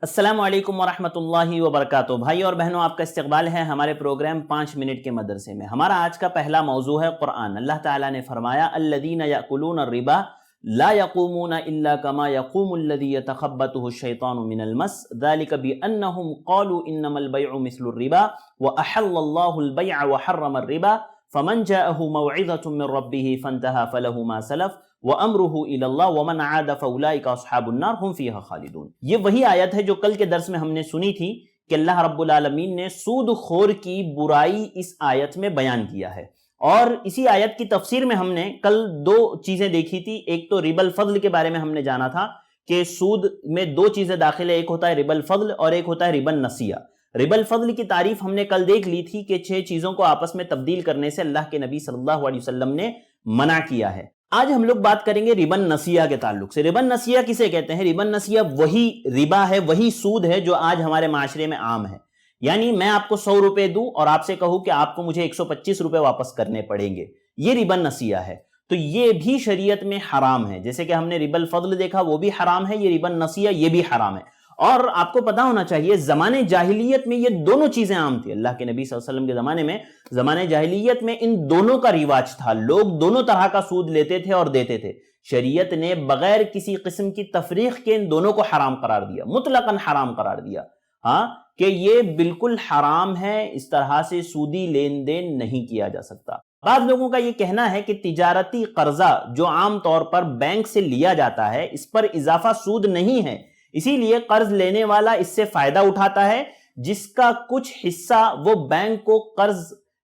السلام علیکم ورحمۃ اللہ وبرکاتہ۔ بھائی اور بہنوں، آپ کا استقبال ہے ہمارے پروگرام 5 منٹ کے مدرسے میں۔ ہمارا آج کا پہلا موضوع ہے قرآن۔ اللہ تعالیٰ نے فرمایا الذین یأکلون الربا لا یقومون الا کما یقوم الذی یتخبطہ الشیطان من المس ذلک بانہم قالوا انما البیع مثل الربا واحل اللہ البیع وحرم الربا فمن جاءہ موعظۃ من ربہ فانتہى فلہ ما سلف وَأَمْرُهُ إِلَى اللَّهِ وَمَنْ عَادَ فَأُولَئِكَ أَصْحَابُ النَّارِ هُمْ فِيهَا خَالِدُونَ۔ یہ وہی آیت ہے جو کل کے درس میں ہم نے سنی تھی کہ اللہ رب العالمین نے سود خور کی برائی اس آیت میں بیان کیا ہے، اور اسی آیت کی تفسیر میں ہم نے کل دو چیزیں دیکھی تھی۔ ایک تو ربا الفضل کے بارے میں ہم نے جانا تھا کہ سود میں دو چیزیں داخل ہے، ایک ہوتا ہے ربا الفضل اور ایک ہوتا ہے ربا النسیہ۔ ربا الفضل کی تعریف ہم نے کل دیکھ لی تھی کہ 6 چیزوں کو آپس میں تبدیل کرنے سے اللہ کے نبی صلی اللہ علیہ وسلم نے منع کیا ہے۔ آج ہم لوگ بات کریں گے ربا النسیہ کے تعلق سے۔ ربا النسیہ کسے کہتے ہیں؟ ربا النسیہ وہی ربا ہے، وہی سود ہے جو آج ہمارے معاشرے میں عام ہے۔ یعنی میں آپ کو 100 روپے دوں اور آپ سے کہوں کہ آپ کو مجھے 125 روپے واپس کرنے پڑیں گے، یہ ربا النسیہ ہے۔ تو یہ بھی شریعت میں حرام ہے، جیسے کہ ہم نے ربا الفضل دیکھا وہ بھی حرام ہے، یہ ربا النسیہ یہ بھی حرام ہے۔ اور آپ کو پتا ہونا چاہیے زمانے جاہلیت میں یہ دونوں چیزیں عام تھی۔ اللہ کے نبی صلی اللہ علیہ وسلم کے زمانے میں، زمانے جاہلیت میں ان دونوں کا رواج تھا، لوگ دونوں طرح کا سود لیتے تھے اور دیتے تھے۔ شریعت نے بغیر کسی قسم کی تفریق کے ان دونوں کو حرام قرار دیا، مطلقاً حرام قرار دیا، ہاں، کہ یہ بالکل حرام ہے، اس طرح سے سودی لین دین نہیں کیا جا سکتا۔ بعض لوگوں کا یہ کہنا ہے کہ تجارتی قرضہ جو عام طور پر بینک سے لیا جاتا ہے اس پر اضافہ سود نہیں ہے، اسی لیے قرض لینے والا اس سے فائدہ اٹھاتا ہے، جس کا کچھ حصہ وہ بینک کو قرض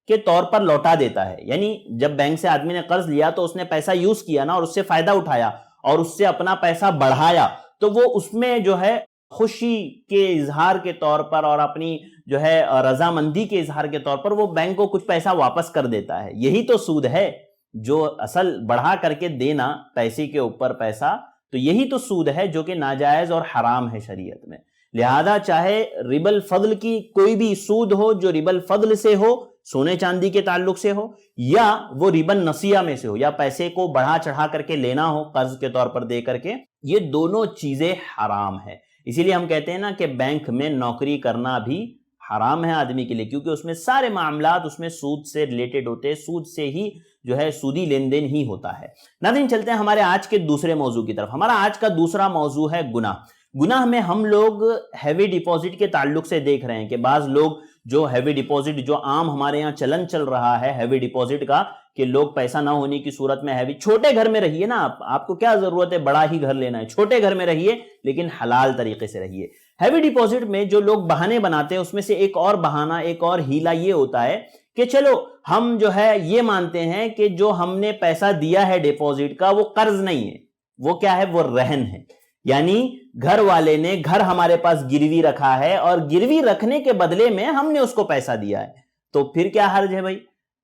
کے طور پر لوٹا دیتا ہے۔ یعنی جب بینک سے آدمی نے قرض لیا تو اس نے پیسہ یوز کیا نا، اور اس سے فائدہ اٹھایا اور اس سے اپنا پیسہ بڑھایا، تو وہ اس میں جو ہے خوشی کے اظہار کے طور پر اور اپنی جو ہے رضامندی کے اظہار کے طور پر وہ بینک کو کچھ پیسہ واپس کر دیتا ہے۔ یہی تو سود ہے، جو اصل بڑھا کر کے دینا پیسے کے اوپر پیسہ، تو یہی تو سود ہے جو کہ ناجائز اور حرام ہے شریعت میں۔ لہذا چاہے ربا الفضل کی کوئی بھی سود ہو جو ربا الفضل سے ہو، سونے چاندی کے تعلق سے ہو، یا وہ ربا النسیہ میں سے ہو، یا پیسے کو بڑھا چڑھا کر کے لینا ہو قرض کے طور پر دے کر کے، یہ دونوں چیزیں حرام ہیں۔ اسی لیے ہم کہتے ہیں نا کہ بینک میں نوکری کرنا بھی حرام ہے آدمی کے لیے، کیونکہ اس میں سارے معاملات اس میں سود سے ریلیٹڈ ہوتے ہیں، سود سے ہی جو ہے سودی لین دین ہی ہوتا ہے۔ ناظرین، چلتے ہیں ہمارے آج کے دوسرے موضوع کی طرف۔ ہمارا آج کا دوسرا موضوع ہے گناہ۔ گناہ میں ہم لوگ ہیوی ڈیپوزٹ کے تعلق سے دیکھ رہے ہیں کہ بعض لوگ جو ہیوی ڈیپوزٹ جو عام ہمارے یہاں چلن چل رہا ہے ہیوی ڈیپوزٹ کا، کہ لوگ پیسہ نہ ہونے کی صورت میں ہیوی، چھوٹے گھر میں رہیے نا، آپ کو کیا ضرورت ہے بڑا ہی گھر لینا ہے، چھوٹے گھر میں رہیے لیکن حلال طریقے سے رہیے۔ ہیوی ڈیپوزٹ میں جو لوگ بہانے بناتے ہیں اس میں سے ایک اور بہانہ، ایک اور ہیلا یہ ہوتا ہے کہ چلو ہم جو ہے یہ مانتے ہیں کہ جو ہم نے پیسہ دیا ہے ڈیپوزٹ کا وہ قرض نہیں ہے، وہ کیا ہے، وہ رہن ہے۔ یعنی گھر والے نے گھر ہمارے پاس گروی رکھا ہے اور گروی رکھنے کے بدلے میں ہم نے اس کو پیسہ دیا ہے، تو پھر کیا حرج ہے بھائی؟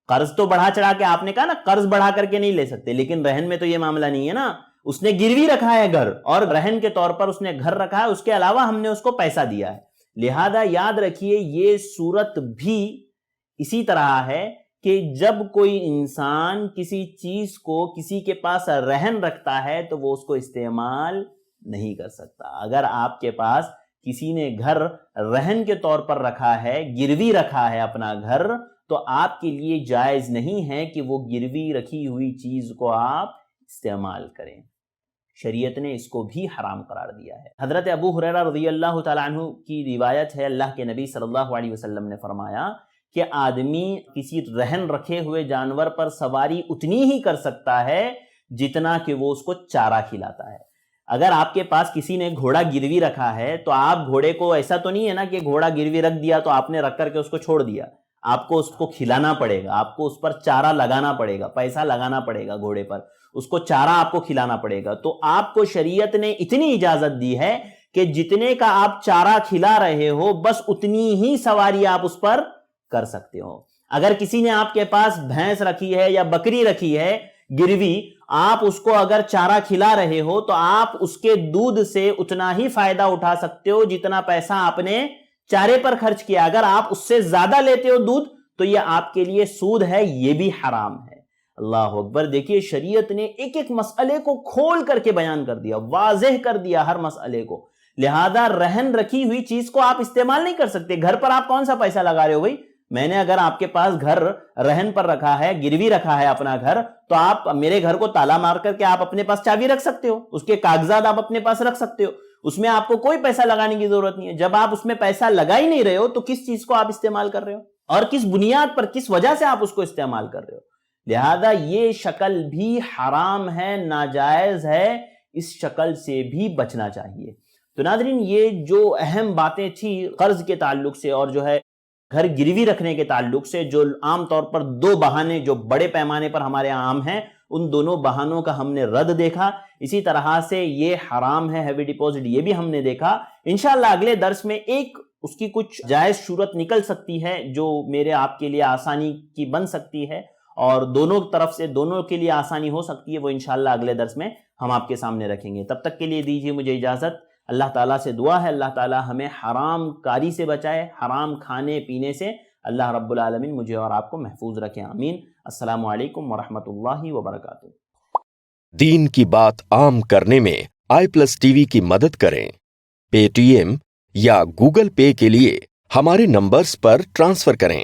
قرض تو بڑھا چڑھا کے آپ نے کہا نا قرض بڑھا کر کے نہیں لے سکتے، لیکن رہن میں تو یہ معاملہ نہیں ہے نا، اس نے گروی رکھا ہے گھر اور رہن کے طور پر اس نے گھر رکھا ہے، اس کے علاوہ ہم نے اس کو پیسہ دیا ہے۔ لہذا یاد رکھیے یہ صورت بھی اسی طرح ہے کہ جب کوئی انسان کسی چیز کو کسی کے پاس رہن رکھتا ہے تو وہ اس کو استعمال نہیں کر سکتا۔ اگر آپ کے پاس کسی نے گھر رہن کے طور پر رکھا ہے، گروی رکھا ہے اپنا گھر، تو آپ کے لیے جائز نہیں ہے کہ وہ گروی رکھی ہوئی چیز کو آپ استعمال کریں۔ شریعت نے اس کو بھی حرام قرار دیا ہے۔ حضرت ابو ہریرہ رضی اللہ تعالیٰ عنہ کی روایت ہے، اللہ کے نبی صلی اللہ علیہ وسلم نے فرمایا کہ آدمی کسی رہن رکھے ہوئے جانور پر سواری اتنی ہی کر سکتا ہے جتنا کہ وہ اس کو چارہ کھلاتا ہے۔ اگر آپ کے پاس کسی نے گھوڑا گروی رکھا ہے تو آپ گھوڑے کو، ایسا تو نہیں ہے نا کہ گھوڑا گروی رکھ دیا تو آپ نے رکھ کر کے اس کو چھوڑ دیا، آپ کو اس کو کھلانا پڑے گا، آپ کو اس پر چارہ لگانا پڑے گا، پیسہ لگانا پڑے گا گھوڑے پر، اس کو چارہ آپ کو کھلانا پڑے گا۔ تو آپ کو شریعت نے اتنی اجازت دی ہے کہ جتنے کا آپ چارہ کھلا رہے ہو بس اتنی ہی سواری آپ اس پر کر سکتے ہو۔ اگر کسی نے آپ کے پاس بھینس رکھی ہے یا بکری رکھی ہے گروی، آپ اس کو اگر چارہ کھلا رہے ہو تو آپ اس کے دودھ سے اتنا ہی فائدہ اٹھا سکتے ہو جتنا پیسہ آپ نے چارے پر خرچ کیا۔ اگر آپ اس سے زیادہ لیتے ہو دودھ تو یہ آپ کے لیے سود ہے، یہ بھی حرام ہے۔ اللہ اکبر! دیکھیے شریعت نے ایک ایک مسئلے کو کھول کر کے بیان کر دیا، واضح کر دیا ہر مسئلے کو۔ لہذا رہن رکھی ہوئی چیز کو آپ استعمال نہیں کر سکتے. گھر پر آپ کون سا پیسہ لگا رہے ہو بھائی؟ میں نے اگر آپ کے پاس گھر رہن پر رکھا ہے, گروی رکھا ہے اپنا گھر, تو آپ میرے گھر کو تالا مار کر کے آپ اپنے پاس چابی رکھ سکتے ہو, اس کے کاغذات آپ اپنے پاس رکھ سکتے ہو, اس میں آپ کو کوئی پیسہ لگانے کی ضرورت نہیں ہے. جب آپ اس میں پیسہ لگا ہی نہیں رہے ہو تو کس چیز کو آپ استعمال کر رہے ہو اور کس بنیاد پر, کس وجہ سے آپ اس کو استعمال کر رہے ہو؟ لہذا یہ شکل بھی حرام ہے, ناجائز ہے, اس شکل سے بھی بچنا چاہیے. تو ناظرین, یہ جو اہم باتیں تھی قرض کے تعلق سے اور جو ہے گھر گروی رکھنے کے تعلق سے, جو عام طور پر دو بہانے جو بڑے پیمانے پر ہمارے عام ہیں, ان دونوں بہانوں کا ہم نے رد دیکھا. اسی طرح سے یہ حرام ہے ہیوی ڈپوزٹ, یہ بھی ہم نے دیکھا. انشاءاللہ اگلے درس میں ایک اس کی کچھ جائز صورت نکل سکتی ہے جو میرے آپ کے لیے آسانی کی بن سکتی ہے اور دونوں طرف سے دونوں کے لیے آسانی ہو سکتی ہے, وہ انشاءاللہ اگلے درس میں ہم آپ کے سامنے رکھیں گے. تب تک کے لیے دیجیے مجھے اجازت. اللہ تعالیٰ سے دعا ہے اللہ تعالیٰ ہمیں حرام کاری سے بچائے, حرام کھانے پینے سے اللہ رب العالمین مجھے اور آپ کو محفوظ رکھیں, آمین. السلام علیکم ورحمۃ اللہ وبرکاتہ. دین کی بات عام کرنے میں i+TV کی مدد کریں. پے ٹی ایم یا گوگل پے کے لیے ہمارے نمبرز پر ٹرانسفر کریں.